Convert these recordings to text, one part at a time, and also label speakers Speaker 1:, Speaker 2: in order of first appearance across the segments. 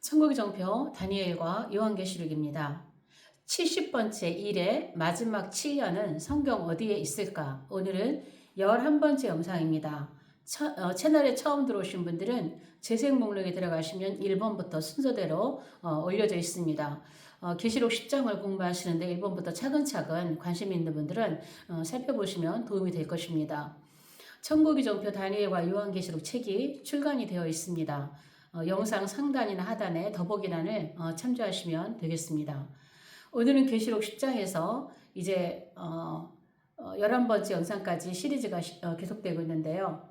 Speaker 1: 천국의 정표 다니엘과 요한계시록입니다. 70번째 일의 마지막 7년은 성경 어디에 있을까? 오늘은 11번째 영상입니다. 채널에 처음 들어오신 분들은 재생 목록에 들어가시면 1번부터 순서대로 올려져 있습니다. 계시록 10장을 공부하시는데 1번부터 차근차근 관심 있는 분들은 살펴보시면 도움이 될 것입니다. 천국의 정표 다니엘과 요한계시록 책이 출간이 되어 있습니다. 영상 상단이나 하단에 더보기란을 참조하시면 되겠습니다. 오늘은 계시록 10장에서 이제 11번째 영상까지 시리즈가 계속되고 있는데요.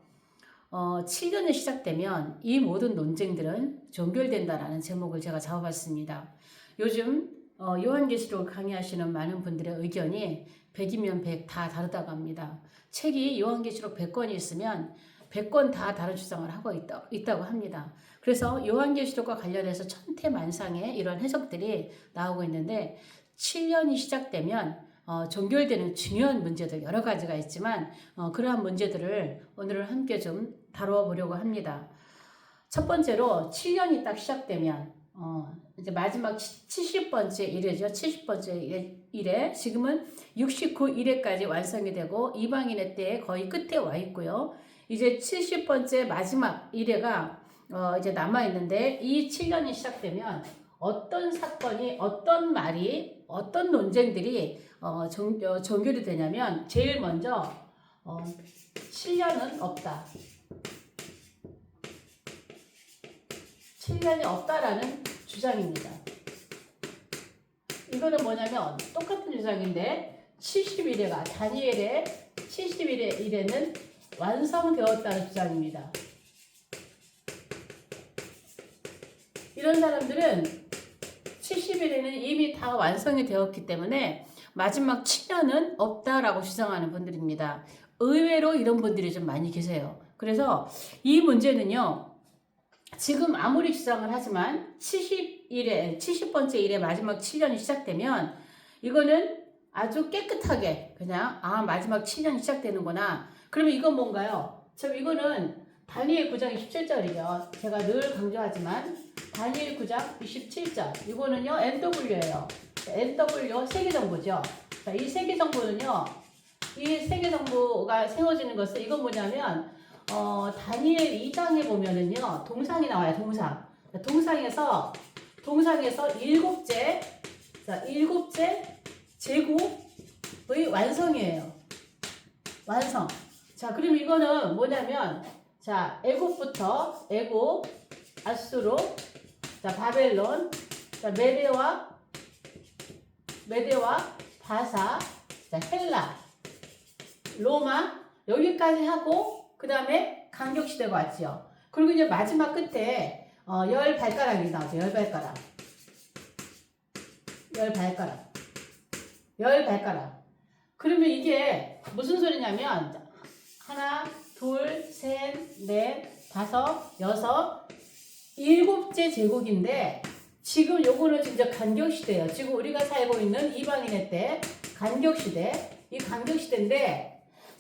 Speaker 1: 7년이 시작되면 이 모든 논쟁들은 종결된다라는 제목을 제가 잡아봤습니다. 요즘 요한계시록을 강의하시는 많은 분들의 의견이 100이면 100 다 다르다고 합니다. 책이 요한계시록 100권이 있으면 100권 다 다른 주장을 하고 있다고 합니다. 그래서 요한계시록과 관련해서 천태만상의 이런 해석들이 나오고 있는데 7년이 시작되면 종결되는 중요한 문제들 여러 가지가 있지만 그러한 문제들을 오늘은 함께 좀 다뤄보려고 합니다. 첫 번째로 7년이 딱 시작되면 이제 마지막 70번째 일회죠. 70번째 일회 지금은 69일회까지 완성이 되고 이방인의 때에 거의 끝에 와 있고요. 이제 70번째 마지막 일회가 이제 남아있는데 이 7년이 시작되면 어떤 사건이 어떤 말이 어떤 논쟁들이 종결이 되냐면 제일 먼저 7년은 없다. 7년이 없다라는 주장입니다. 이거는 뭐냐면 똑같은 주장인데 70일회가 다니엘의 70일회는 완성되었다는 주장입니다. 이런 사람들은 70일에는 이미 다 완성이 되었기 때문에 마지막 7년은 없다라고 주장하는 분들입니다. 의외로 이런 분들이 좀 많이 계세요. 그래서 이 문제는요. 지금 아무리 주장을 하지만 70번째 일의 마지막 7년이 시작되면 이거는 아주 깨끗하게 그냥 마지막 7년이 시작되는구나. 그러면 이건 뭔가요? 이거는 다니엘 9장 27절이죠. 제가 늘 강조하지만 다니엘 9장 27절 이거는요 NW예요. NW 세계정보죠. 이 세계정보는요 이 세계정보가 세워지는 것은 이건 뭐냐면 다니엘 2장에 보면은요 동상이 나와요. 동상에서 일곱째 제국의 완성이에요. 완성. 자, 그럼 이거는 뭐냐면 자, 애굽부터 아수르, 자, 바벨론, 자, 메대와 바사, 자, 헬라, 로마 여기까지 하고 그 다음에 강격시대가 왔죠. 그리고 이제 마지막 끝에 열 발가락이 나오죠. 열 발가락. 그러면 이게 무슨 소리냐면 하나, 둘, 셋, 넷, 다섯, 여섯, 일곱째 제국인데 지금 요거는 진짜 간격시대예요. 지금 우리가 살고 있는 이방인의 때 간격시대. 이 간격시대인데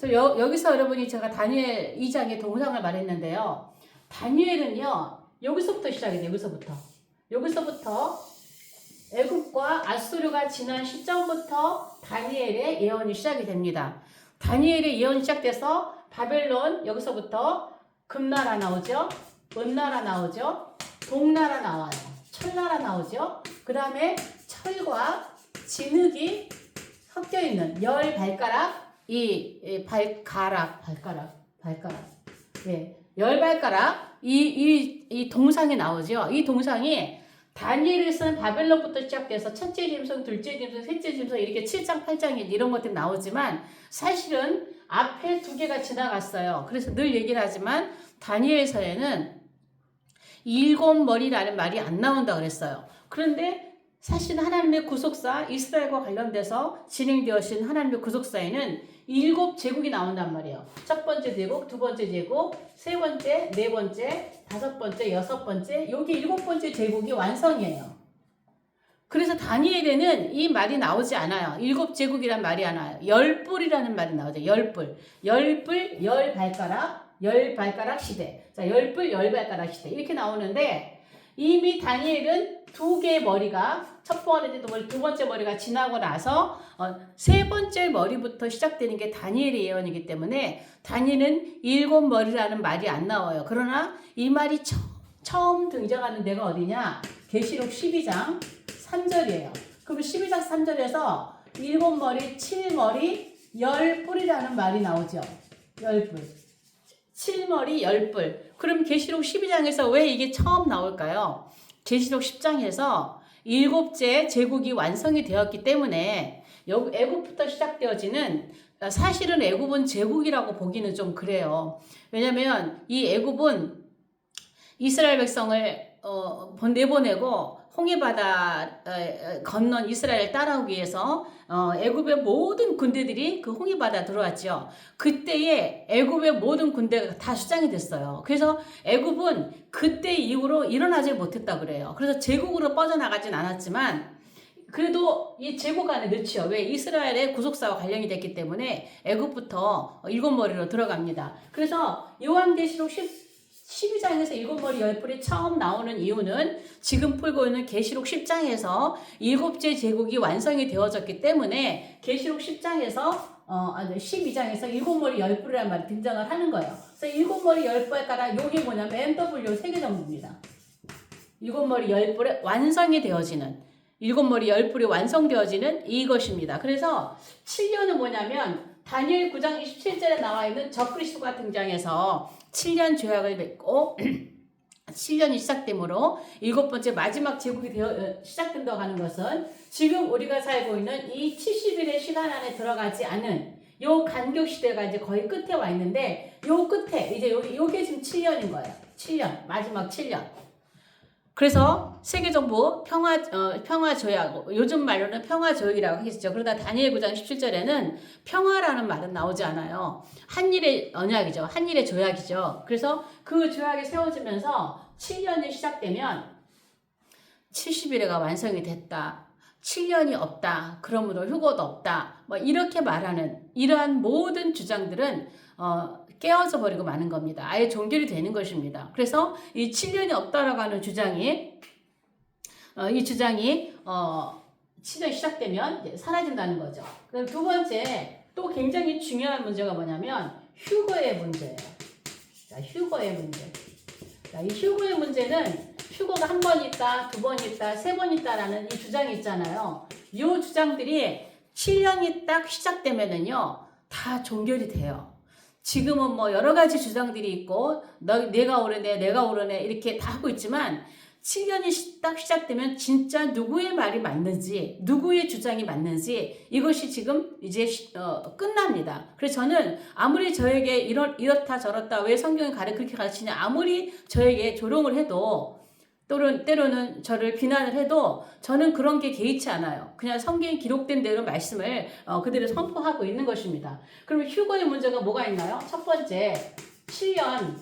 Speaker 1: 여기서 여러분이 제가 다니엘 2장의 동상을 말했는데요. 다니엘은요. 여기서부터 시작이 돼요. 여기서부터 애굽과 아수르가 지난 시점부터 다니엘의 예언이 시작이 됩니다. 다니엘의 예언이 시작돼서 바벨론 여기서부터 금나라 나오죠. 은나라 나오죠. 동나라 나와요. 철나라 나오죠. 그 다음에 철과 진흙이 섞여 있는 열 발가락 발가락. 예. 열 발가락 이 동상이 나오죠. 이 동상이 다니엘을 쓴 바벨론부터 시작돼서 첫째 짐승, 둘째 짐승, 셋째 짐승 이렇게 7장, 8장 이런 것들이 나오지만 사실은 앞에 두 개가 지나갔어요. 그래서 늘 얘기를 하지만 다니엘서에는 일곱 머리라는 말이 안 나온다 그랬어요. 그런데 사실 하나님의 구속사 이스라엘과 관련돼서 진행되어진 하나님의 구속사에는 일곱 제국이 나온단 말이에요. 첫 번째 제국, 두 번째 제국, 세 번째, 네 번째, 다섯 번째, 여섯 번째, 여기 일곱 번째 제국이 완성이에요. 그래서 다니엘에는 이 말이 나오지 않아요. 일곱 제국이란 말이 안 나와요. 열뿔이라는 말이 나오죠. 열뿔, 열 발가락 시대. 자, 열뿔, 열 발가락 시대. 이렇게 나오는데 이미 다니엘은 두 개의 머리가 첫 번째 머리, 두 번째 머리가 지나고 나서 세 번째 머리부터 시작되는 게 다니엘의 예언이기 때문에 다니엘은 일곱 머리라는 말이 안 나와요. 그러나 이 말이 처음 등장하는 데가 어디냐? 계시록 12장 3절이에요. 그럼 12장 3절에서 일곱 머리, 7머리, 10뿔이라는 말이 나오죠. 10뿔. 7머리, 10뿔. 그럼 계시록 12장에서 왜 이게 처음 나올까요? 계시록 10장에서 일곱째 제국이 완성이 되었기 때문에 애굽부터 시작되어지는 사실은 애굽은 제국이라고 보기는 좀 그래요. 왜냐하면 이 애굽은 이스라엘 백성을 내보내고 홍해바다 건넌 이스라엘을 따라오기 위해서 애굽의 모든 군대들이 그 홍해바다 들어왔죠. 그때에 애굽의 모든 군대가 다 수장이 됐어요. 그래서 애굽은 그때 이후로 일어나지 못했다 그래요. 그래서 제국으로 뻗어나가진 않았지만 그래도 이 제국 안에 넣지요. 왜? 이스라엘의 구속사와 관련이 됐기 때문에 애굽부터 일곱 머리로 들어갑니다. 그래서 요한계시록 12장에서 일곱 머리 10뿔이 처음 나오는 이유는 지금 풀고 있는 계시록 10장에서 일곱째 제국이 완성이 되어졌기 때문에 계시록 10장에서 12장에서 일곱 머리 10뿔이라는 말이 등장을 하는 거예요. 그래서 일곱 머리 10뿔에 따라 요게 뭐냐면 MW 3개 정도입니다. 일곱 머리 10뿔에 완성이 되어지는 일곱 머리 10뿔이 완성되어지는 이것입니다. 그래서 7년은 뭐냐면 다니엘 9장 27절에 나와 있는 적그리스도가 등장해서 7년 조약을 맺고 7년이 시작되므로 일곱 번째 마지막 제국이 시작된다고 하는 것은 지금 우리가 살고 있는 이 70일의 시간 안에 들어가지 않은 요 간격 시대가 이제 거의 끝에 와 있는데 요 끝에 이제 요게 지금 7년인 거예요. 7년 마지막 7년. 그래서 세계정부 평화조약, 요즘 말로는 평화조약이라고 하겠죠. 그러다 다니엘 9장 17절에는 평화라는 말은 나오지 않아요. 한일의 언약이죠. 한일의 조약이죠. 그래서 그 조약이 세워지면서 7년이 시작되면 70일에가 완성이 됐다. 7년이 없다. 그러므로 휴거도 없다. 뭐 이렇게 말하는 이러한 모든 주장들은 깨어져 버리고 마는 겁니다. 아예 종결이 되는 것입니다. 그래서 이 7년이 없다라고 하는 주장이 7년이 시작되면 사라진다는 거죠. 그럼 두 번째 또 굉장히 중요한 문제가 뭐냐면 휴거의 문제예요. 자, 휴거의 문제. 자, 이 휴거의 문제는 휴거가 한 번 있다, 두 번 있다, 세 번 있다라는 이 주장이 있잖아요. 이 주장들이 7년이 딱 시작되면은요, 다 종결이 돼요. 지금은 뭐 여러 가지 주장들이 있고 내가 옳으네 이렇게 다 하고 있지만 7년이 딱 시작되면 진짜 누구의 말이 맞는지 누구의 주장이 맞는지 이것이 지금 이제 끝납니다. 그래서 저는 아무리 저에게 이렇다 저렇다 왜 성경이 그렇게 가르치냐 아무리 저에게 조롱을 해도 때로는 저를 비난을 해도 저는 그런 게 개의치 않아요. 그냥 성경에 기록된 대로 말씀을 그대로 선포하고 있는 것입니다. 그러면 휴거의 문제가 뭐가 있나요? 첫 번째, 7년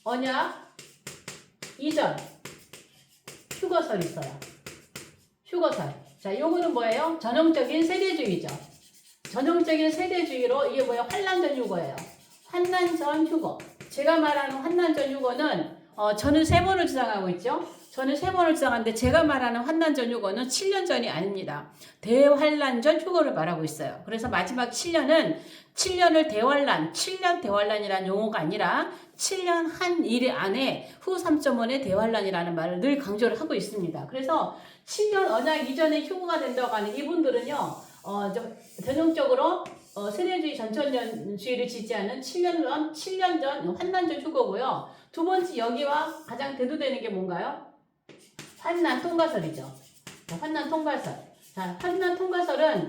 Speaker 1: 언약 이전 휴거설이 있어요. 휴거설. 자, 요거는 뭐예요? 전형적인 세대주의죠. 전형적인 세대주의로 이게 뭐예요? 환난전 휴거예요. 환난전 휴거. 제가 말하는 환난전 휴거는 저는 3번을 주장하고 있죠. 저는 3번을 주장하는데 제가 말하는 환난전 휴거는 7년 전이 아닙니다. 대환난전 휴거를 말하고 있어요. 그래서 마지막 7년은 7년을 대환난, 7년 대환난이라는 용어가 아니라 7년 한 일 안에 후 3.5의 대환난이라는 말을 늘 강조를 하고 있습니다. 그래서 7년 언약 이전에 휴거가 된다고 하는 이분들은요. 전형적으로 세대주의 전천년주의를 지지하는 7년 전 환난전 휴거고요. 두 번째 여기와 가장 대두되는 게 뭔가요? 환난 통과설이죠. 자, 환난 통과설. 자, 환난 통과설은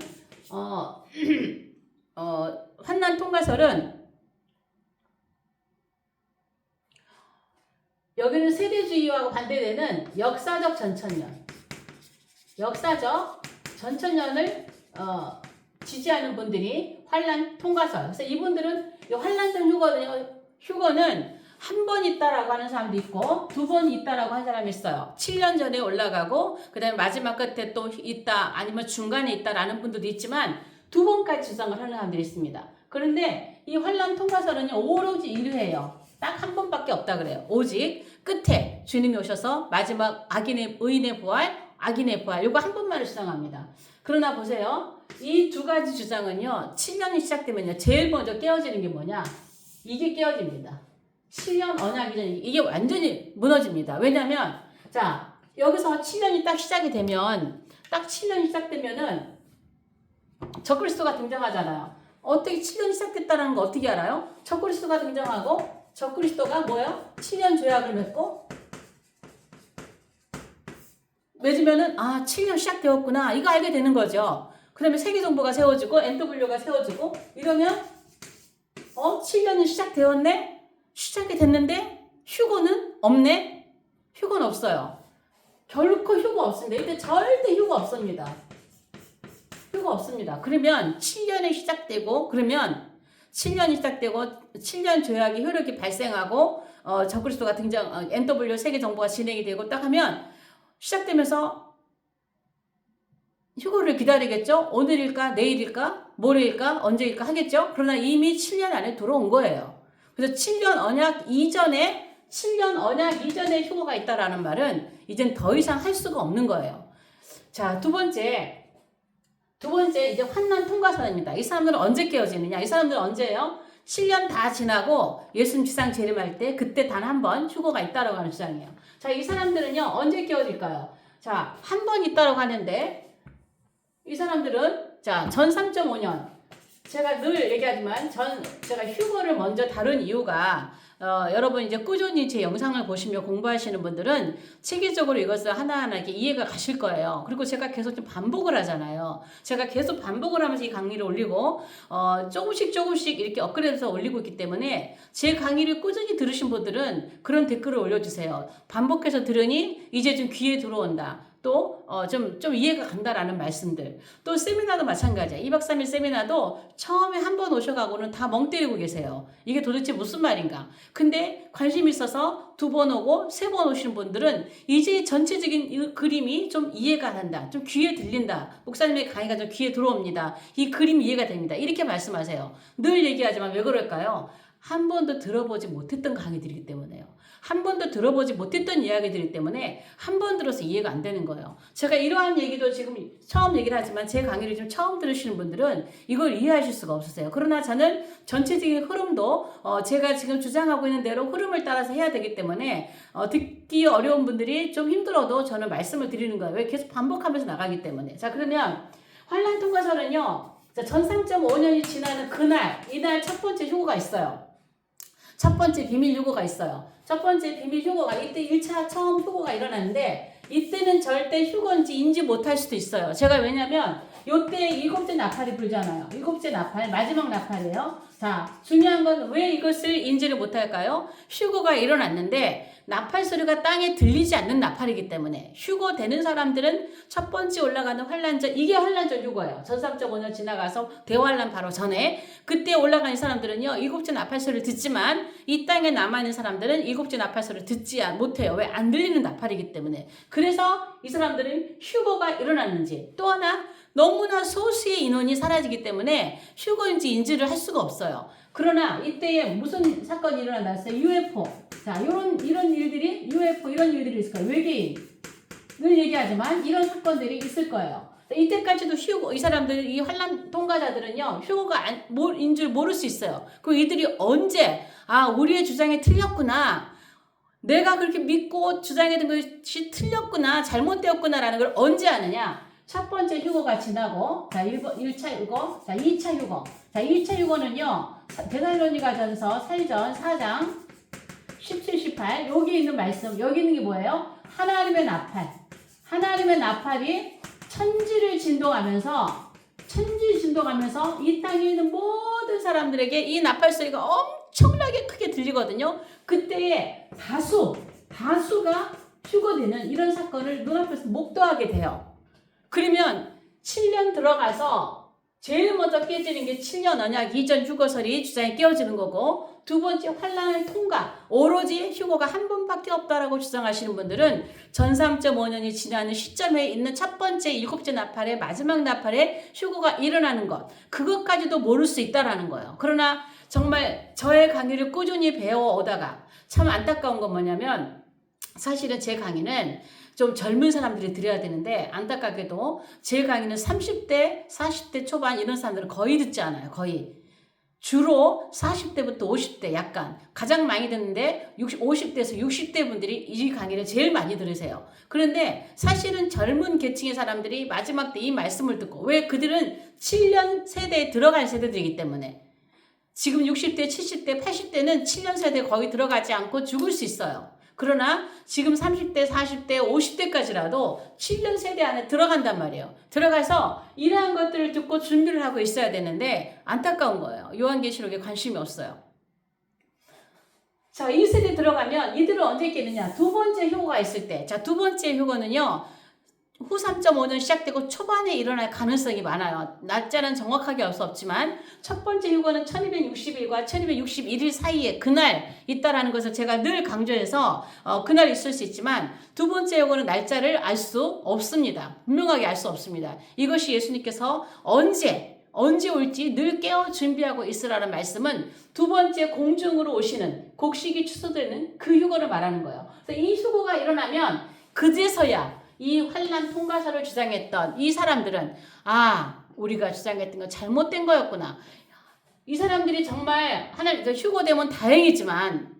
Speaker 1: 환난 통과설은 여기는 세대주의와 반대되는 역사적 전천년. 역사적 전천년을 지지하는 분들이 환난 통과설. 그래서 이분들은 이 환난전 휴거는 한 번 있다라고 하는 사람도 있고 두 번 있다라고 하는 사람이 있어요. 7년 전에 올라가고 그 다음에 마지막 끝에 또 있다 아니면 중간에 있다라는 분들도 있지만 두 번까지 주장을 하는 사람들이 있습니다. 그런데 이 환난 통과설은요 오로지 1회예요. 딱 한 번밖에 없다 그래요. 오직 끝에 주님이 오셔서 마지막 의인의 부활, 악인의 부활 요거 한 번만을 주장합니다. 그러나 보세요. 이 두 가지 주장은요. 7년이 시작되면요. 제일 먼저 깨어지는 게 뭐냐? 이게 깨어집니다. 7년 언약 이전 이게 완전히 무너집니다. 왜냐하면 자 여기서 7년이 딱 시작이 되면 딱 7년이 시작되면은 적그리스도가 등장하잖아요. 어떻게 7년이 시작됐다는 거 어떻게 알아요? 적그리스도가 등장하고 적그리스도가 뭐예요? 7년 조약을 맺으면은 7년 시작되었구나 이거 알게 되는 거죠. 그러면 세계정부가 세워지고 NW가 세워지고 이러면 7년이 시작되었네? 시작이 됐는데 휴고는 없네? 휴고는 없어요. 결코 휴고 없습니다. 이때 절대 휴고 없습니다. 휴고 없습니다. 그러면 7년이 시작되고 7년 조약이 효력이 발생하고 적그리스도가 등장 NW 세계정부가 진행이 되고 딱 하면 시작되면서 휴고를 기다리겠죠? 오늘일까? 내일일까? 모레일까? 언제일까? 하겠죠? 그러나 이미 7년 안에 들어온 거예요. 그래서 7년 언약 이전에 휴고가 있다라는 말은 이젠 더 이상 할 수가 없는 거예요. 자, 두 번째 이제 환난 통과선입니다. 이 사람들은 언제 깨어지느냐? 이 사람들은 언제예요? 7년 다 지나고 예수님 지상 재림할 때 그때 단 한 번 휴고가 있다라고 하는 주장이에요. 자, 이 사람들은요 언제 깨어질까요? 자, 한 번 있다라고 하는데 이 사람들은 자, 전 3.5년 제가 늘 얘기하지만 제가 휴거를 먼저 다룬 이유가 여러분 이제 꾸준히 제 영상을 보시며 공부하시는 분들은 체계적으로 이것을 하나하나 이렇게 이해가 가실 거예요. 그리고 제가 계속 좀 반복을 하잖아요. 제가 계속 반복을 하면서 이 강의를 올리고 조금씩 이렇게 업그레이드해서 올리고 있기 때문에 제 강의를 꾸준히 들으신 분들은 그런 댓글을 올려주세요. 반복해서 들으니 이제 좀 귀에 들어온다. 또 좀 이해가 간다라는 말씀들. 또 세미나도 마찬가지야. 2박 3일 세미나도 처음에 한 번 오셔가고는 다 멍 때리고 계세요. 이게 도대체 무슨 말인가. 근데 관심 있어서 2번 오고 3번 오시는 분들은 이제 전체적인 이 그림이 좀 이해가 간다. 좀 귀에 들린다. 목사님의 강의가 좀 귀에 들어옵니다. 이 그림이 이해가 됩니다. 이렇게 말씀하세요. 늘 얘기하지만 왜 그럴까요? 한 번도 들어보지 못했던 강의들이기 때문에요. 한 번도 들어보지 못했던 이야기들이기 때문에 한 번 들어서 이해가 안 되는 거예요. 제가 이러한 얘기도 지금 처음 얘기를 하지만 제 강의를 좀 처음 들으시는 분들은 이걸 이해하실 수가 없으세요. 그러나 저는 전체적인 흐름도 제가 지금 주장하고 있는 대로 흐름을 따라서 해야 되기 때문에 듣기 어려운 분들이 좀 힘들어도 저는 말씀을 드리는 거예요. 왜? 계속 반복하면서 나가기 때문에. 자, 그러면 환란 통과서는요. 전 3.5년이 지나는 이날 첫 번째 휴고가 있어요. 첫 번째 비밀 휴고가 있어요. 첫 번째 비밀 휴고가 이때 1차 처음 휴고가 일어났는데 이때는 절대 휴고인지 인지 못할 수도 있어요. 제가 왜냐면 요때 7째 나팔이 불잖아요. 7째 나팔, 마지막 나팔이에요. 자, 중요한 건 왜 이것을 인지를 못할까요? 휴고가 일어났는데 나팔 소리가 땅에 들리지 않는 나팔이기 때문에 휴고되는 사람들은 첫 번째 올라가는 환란절, 이게 환란절 휴고예요. 전 3.5년 지나가서 대환란 바로 전에 그때 올라가는 사람들은요 7째 나팔 소리를 듣지만 이 땅에 남아있는 사람들은 7째 나팔 소리를 듣지 못해요. 왜? 안 들리는 나팔이기 때문에. 그래서 이 사람들은 휴고가 일어났는지 또 하나 너무나 소수의 인원이 사라지기 때문에 휴거인지 인지를 할 수가 없어요. 그러나 이때에 무슨 사건이 일어났어요? UFO. 자, 이런 일들이 UFO 이런 일들이 있을 거예요. 외계인. 늘 얘기하지만 이런 사건들이 있을 거예요. 이때까지도 휴거, 이 사람들, 이 환란 통과자들은요, 휴거가 인 줄 모를 수 있어요. 그럼 이들이 언제, 우리의 주장이 틀렸구나. 내가 그렇게 믿고 주장했던 것이 틀렸구나, 잘못되었구나라는 걸 언제 아느냐? 첫 번째 휴거가 지나고, 자, 1차 휴거, 자, 2차 휴거. 자, 2차 휴거는요, 데살로니가전서 8전 4장 17, 18, 여기 있는 말씀, 여기 있는 게 뭐예요? 하나님의 나팔. 하나님의 나팔이 천지를 진동하면서 이 땅에 있는 모든 사람들에게 이 나팔 소리가 엄청나게 크게 들리거든요. 그때에 다수가 휴거되는 이런 사건을 눈앞에서 목도하게 돼요. 그러면 7년 들어가서 제일 먼저 깨지는 게 7년 언약 이전 휴거설이 주장이 깨어지는 거고, 두 번째 환란을 통과, 오로지 휴거가 한 번밖에 없다라고 주장하시는 분들은 전 3.5년이 지나는 시점에 있는 첫 번째 7째 나팔의 마지막 나팔에 휴거가 일어나는 것, 그것까지도 모를 수 있다라는 거예요. 그러나 정말 저의 강의를 꾸준히 배워오다가 참 안타까운 건 뭐냐면 사실은 제 강의는 좀 젊은 사람들이 들어야 되는데 안타깝게도 제 강의는 30대, 40대 초반 이런 사람들은 거의 듣지 않아요. 거의. 주로 40대부터 50대 약간 가장 많이 듣는데 50대에서 60대 분들이 이 강의를 제일 많이 들으세요. 그런데 사실은 젊은 계층의 사람들이 마지막 때 이 말씀을 듣고 왜 그들은 7년 세대에 들어간 세대들이기 때문에 지금 60대, 70대, 80대는 7년 세대에 거의 들어가지 않고 죽을 수 있어요. 그러나 지금 30대, 40대, 50대까지라도 7년 세대 안에 들어간단 말이에요. 들어가서 이러한 것들을 듣고 준비를 하고 있어야 되는데 안타까운 거예요. 요한계시록에 관심이 없어요. 자, 이 세대 들어가면 이들은 언제 깨느냐? 두 번째 효과가 있을 때. 자, 두 번째 효과는요. 후 3.5년 시작되고 초반에 일어날 가능성이 많아요. 날짜는 정확하게 알 수 없지만 첫 번째 휴거는 1260일과 1261일 사이에 그날 있다라는 것을 제가 늘 강조해서 그날 있을 수 있지만 두 번째 휴거는 날짜를 알 수 없습니다. 분명하게 알 수 없습니다. 이것이 예수님께서 언제 올지 늘 깨어 준비하고 있으라는 말씀은 두 번째 공중으로 오시는 곡식이 추수되는 그 휴거를 말하는 거예요. 그래서 이 휴거가 일어나면 그제서야 이 환난 통과서를 주장했던 이 사람들은 우리가 주장했던 건 잘못된 거였구나. 이 사람들이 정말 하나님 휴거되면 다행이지만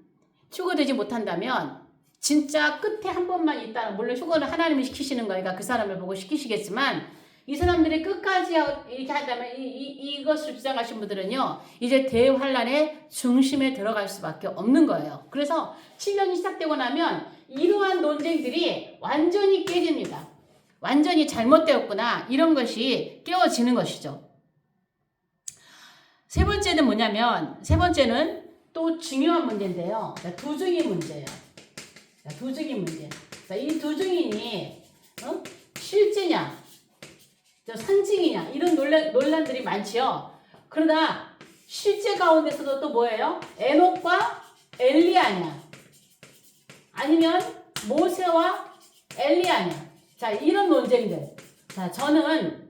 Speaker 1: 휴거되지 못한다면 진짜 끝에 한 번만 있다는 물론 휴거는 하나님이 시키시는 거니까 그 사람을 보고 시키시겠지만 이 사람들이 끝까지 이렇게 한다면 이것을 주장하신 분들은요 이제 대환란의 중심에 들어갈 수밖에 없는 거예요. 그래서 7년이 시작되고 나면 이러한 논쟁들이 완전히 깨집니다. 완전히 잘못되었구나 이런 것이 깨어지는 것이죠. 세 번째는 뭐냐면 세 번째는 또 중요한 문제인데요. 두 증인 문제예요. 두 증인 문제. 이 두 증인이 실제냐 상징이냐 이런 논란들이 많지요. 그러나 실제 가운데서도 또 뭐예요? 에녹과 엘리야냐 아니면 모세와 엘리야냐 자 이런 논쟁들. 자 저는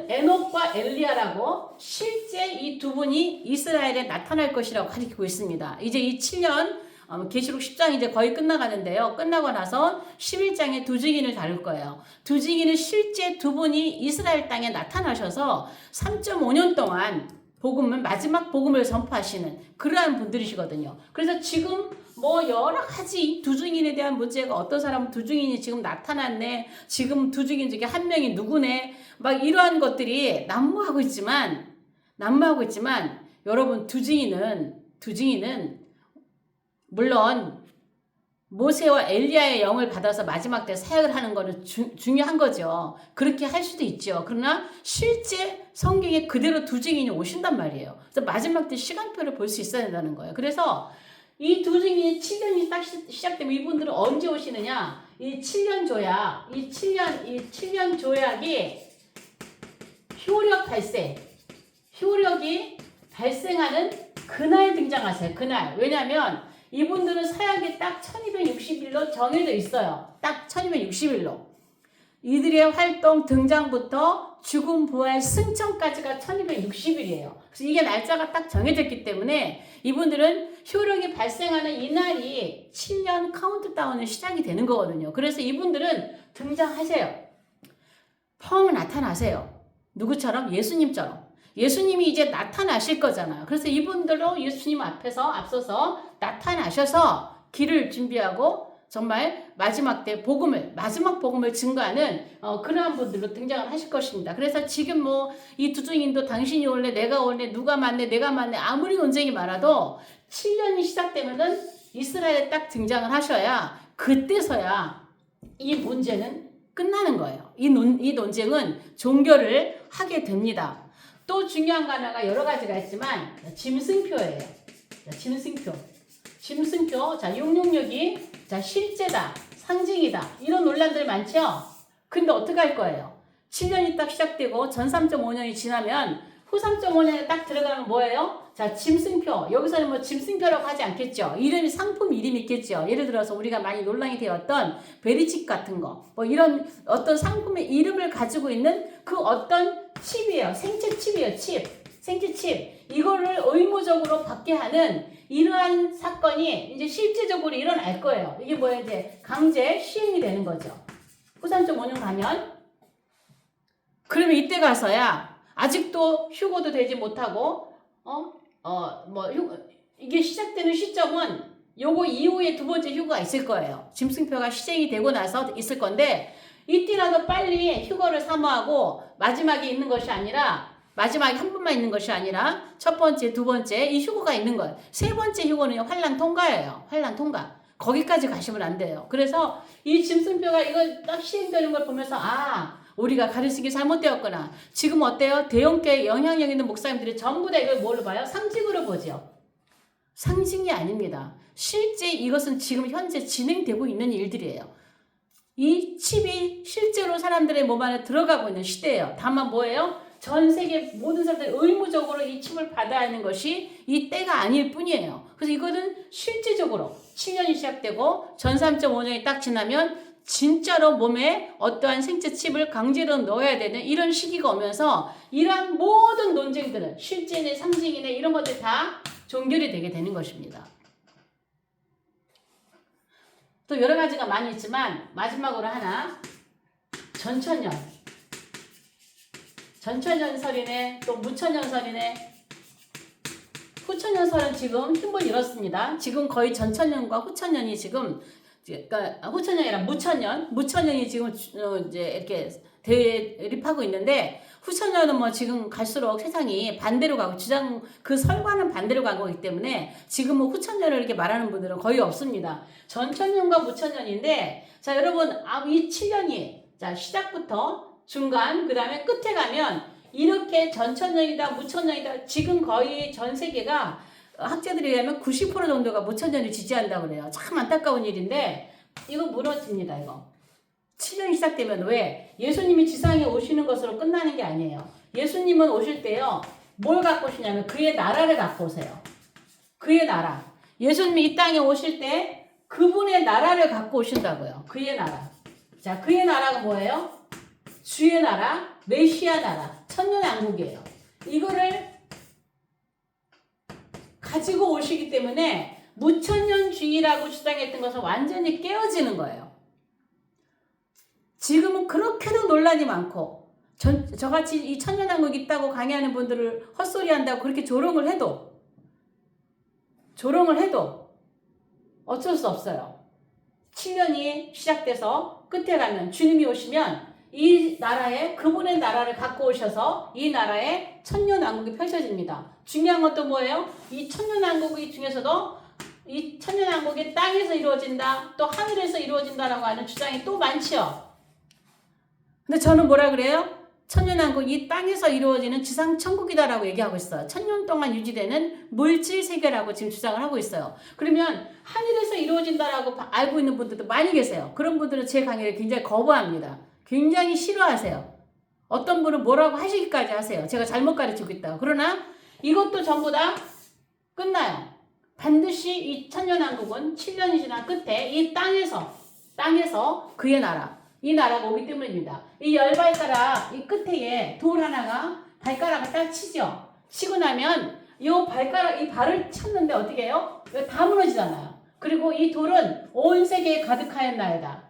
Speaker 1: 에녹과 엘리야라고 실제 이 두 분이 이스라엘에 나타날 것이라고 가리키고 있습니다. 이제 이 7년 계시록 10장 이제 거의 끝나가는데요. 끝나고 나서 11장에 두 증인을 다룰 거예요. 두 증인은 실제 두 분이 이스라엘 땅에 나타나셔서 3.5년 동안 마지막 복음을 선포하시는 그러한 분들이시거든요. 그래서 지금 여러 가지 두 증인에 대한 문제가 어떤 사람은 두 증인이 지금 나타났네. 지금 두 증인 중에 한 명이 누구네. 막 이러한 것들이 난무하고 있지만 여러분 두 증인은 물론 모세와 엘리야의 영을 받아서 마지막 때 사역을 하는 거는 중요한 거죠. 그렇게 할 수도 있죠. 그러나 실제 성경에 그대로 두 증인이 오신단 말이에요. 그래서 마지막 때 시간표를 볼 수 있어야 된다는 거예요. 그래서 이 두 증인이 7년이 딱 시작되면 이분들은 언제 오시느냐? 이 7년 조약이 효력이 발생하는 그날 등장하세요. 그날. 왜냐하면 이분들은 사역이 딱 1260일로 정해져 있어요. 딱 1260일로. 이들의 활동 등장부터 죽음, 부활, 승천까지가 1260일이에요. 그래서 이게 날짜가 딱 정해졌기 때문에 이분들은 효력이 발생하는 이날이 7년 카운트다운의 시작이 되는 거거든요. 그래서 이분들은 등장하세요. 펑 나타나세요. 누구처럼? 예수님처럼. 예수님이 이제 나타나실 거잖아요. 그래서 이분들도 예수님 앞서서 나타나셔서 길을 준비하고 정말 마지막 복음을 증거하는 그러한 분들로 등장을 하실 것입니다. 그래서 지금 이 두 증인도 당신이 올래, 내가 올래, 누가 맞네, 내가 맞네 아무리 논쟁이 많아도 7년이 시작되면은 이스라엘에 딱 등장을 하셔야 그때서야 이 문제는 끝나는 거예요. 이 논쟁은 종결을 하게 됩니다. 또 중요한 거 하나가 여러 가지가 있지만 짐승표예요. 짐승표. 자, 666이 실제다, 상징이다. 이런 논란들 많죠? 근데 어떻게 할 거예요? 7년이 딱 시작되고 전 3.5년이 지나면 후 3.5년에 딱 들어가면 뭐예요? 자, 짐승표. 여기서는 짐승표라고 하지 않겠죠. 상품 이름이 있겠죠. 예를 들어서 우리가 많이 논란이 되었던 베리칩 같은 거. 이런 어떤 상품의 이름을 가지고 있는 그 어떤 칩이에요. 생체 칩이에요, 칩. 생체칩 이거를 의무적으로 받게 하는 이러한 사건이 이제 실제적으로 일어날 거예요. 이게 뭐야 이제 강제 시행이 되는 거죠. 후3.5년 가면 그러면 이때 가서야 아직도 휴고도 되지 못하고 이게 시작되는 시점은 요거 이후에 두 번째 휴가가 있을 거예요. 짐승표가 시행이 되고 나서 있을 건데 이때라도 빨리 휴거를 사모하고 마지막에 있는 것이 아니라 마지막에 한 번만 있는 것이 아니라 첫 번째, 두 번째 이 휴거가 있는 것. 세 번째 휴거는요. 환란 통과예요. 환란 통과. 거기까지 가시면 안 돼요. 그래서 이 짐승표가 이거 딱 시행되는 걸 보면서 우리가 가르치기 잘못되었구나. 지금 어때요? 대형교회 영향력 있는 목사님들이 전부 다 이걸 뭘로 봐요? 상징으로 보죠. 상징이 아닙니다. 실제 이것은 지금 현재 진행되고 있는 일들이에요. 이 칩이 실제로 사람들의 몸 안에 들어가고 있는 시대예요. 다만 뭐예요? 전 세계 모든 사람들이 의무적으로 이 칩을 받아야 하는 것이 이 때가 아닐 뿐이에요. 그래서 이거는 실질적으로 7년이 시작되고 전 3.5년이 딱 지나면 진짜로 몸에 어떠한 생체 칩을 강제로 넣어야 되는 이런 시기가 오면서 이러한 모든 논쟁들은 실제네 상징이네 이런 것들이 다 종결이 되게 되는 것입니다. 또 여러 가지가 많이 있지만 마지막으로 하나 전천연설이네 또 무천연설이네. 후천연설은 지금 힘을 잃었습니다. 지금 거의 전천년과 후천년이 지금 그러니까 후천년이 아니라 무천년이 지금 이제 이렇게 대립하고 있는데 후천년은 뭐 지금 갈수록 세상이 반대로 가고 주장 그 설과는 반대로 가고 있기 때문에 지금 뭐 후천년을 이렇게 말하는 분들은 거의 없습니다. 전천년과 무천년인데 자 여러분 이 7년이 자 시작부터 중간 그 다음에 끝에 가면 이렇게 전천년이다 무천년이다 지금 거의 전 세계가 학자들에 의하면 90% 정도가 무천년을 지지한다고 그래요. 참 안타까운 일인데 이거 무너집니다. 이거 7년이 시작되면 왜 예수님이 지상에 오시는 것으로 끝나는 게 아니에요. 예수님은 오실 때요 뭘 갖고 오시냐면 그의 나라를 갖고 오세요. 그의 나라. 예수님이 이 땅에 오실 때 그분의 나라를 갖고 오신다고요. 그의 나라. 자 그의 나라가 뭐예요? 주의 나라, 메시아 나라, 천년왕국이에요. 이거를 가지고 오시기 때문에 무천년주의라고 주장했던 것은 완전히 깨어지는 거예요. 지금은 그렇게도 논란이 많고 저같이 이 천년왕국이 있다고 강의하는 분들을 헛소리한다고 그렇게 조롱을 해도 어쩔 수 없어요. 7년이 시작돼서 끝에 가면 주님이 오시면 이 나라에 그분의 나라를 갖고 오셔서 이 나라에 천년왕국이 펼쳐집니다. 중요한 건 또 뭐예요? 이 천년왕국이 중에서도 이 천년왕국이 땅에서 이루어진다 또 하늘에서 이루어진다라고 하는 주장이 또 많지요. 근데 저는 뭐라 그래요? 천년왕국 이 땅에서 이루어지는 지상천국이다라고 얘기하고 있어요. 천년 동안 유지되는 물질세계라고 지금 주장을 하고 있어요. 그러면 하늘에서 이루어진다라고 알고 있는 분들도 많이 계세요. 그런 분들은 제 강의를 굉장히 거부합니다. 굉장히 싫어하세요. 어떤 분은 뭐라고 하시기까지 하세요. 제가 잘못 가르치고 있다고. 그러나 이것도 전부 다 끝나요. 반드시 이 천년왕국은 7년이 지난 끝에 이 땅에서 그의 나라 이 나라가 오기 때문입니다. 이 열발가락 이 끝에 돌 하나가 발가락을 딱 치죠. 치고 나면 이 발을 쳤는데 어떻게 해요? 다 무너지잖아요. 그리고 이 돌은 온 세계에 가득하였나이다.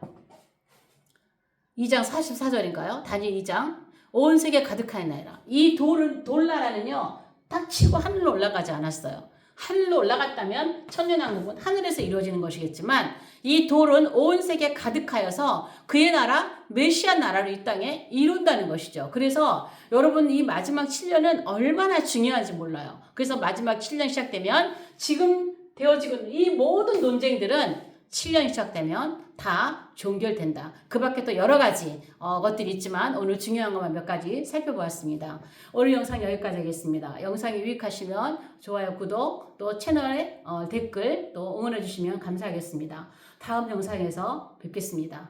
Speaker 1: 2장 44절인가요? 다니엘 2장. 온 세계에 가득하였나이다. 이 돌나라는요. 딱 치고 하늘로 올라가지 않았어요. 하늘로 올라갔다면 천년왕국은 하늘에서 이루어지는 것이겠지만 이 돌은 온 세계에 가득하여서 그의 나라 메시아 나라를 이 땅에 이룬다는 것이죠. 그래서 여러분 이 마지막 7년은 얼마나 중요한지 몰라요. 그래서 마지막 7년 시작되면 지금 되어지고 있는 이 모든 논쟁들은 7년이 시작되면 다 종결된다. 그 밖에 또 여러 가지 것들이 있지만 오늘 중요한 것만 몇 가지 살펴보았습니다. 오늘 영상 여기까지 하겠습니다. 영상이 유익하시면 좋아요, 구독, 또 채널에 댓글 또 응원해 주시면 감사하겠습니다. 다음 영상에서 뵙겠습니다.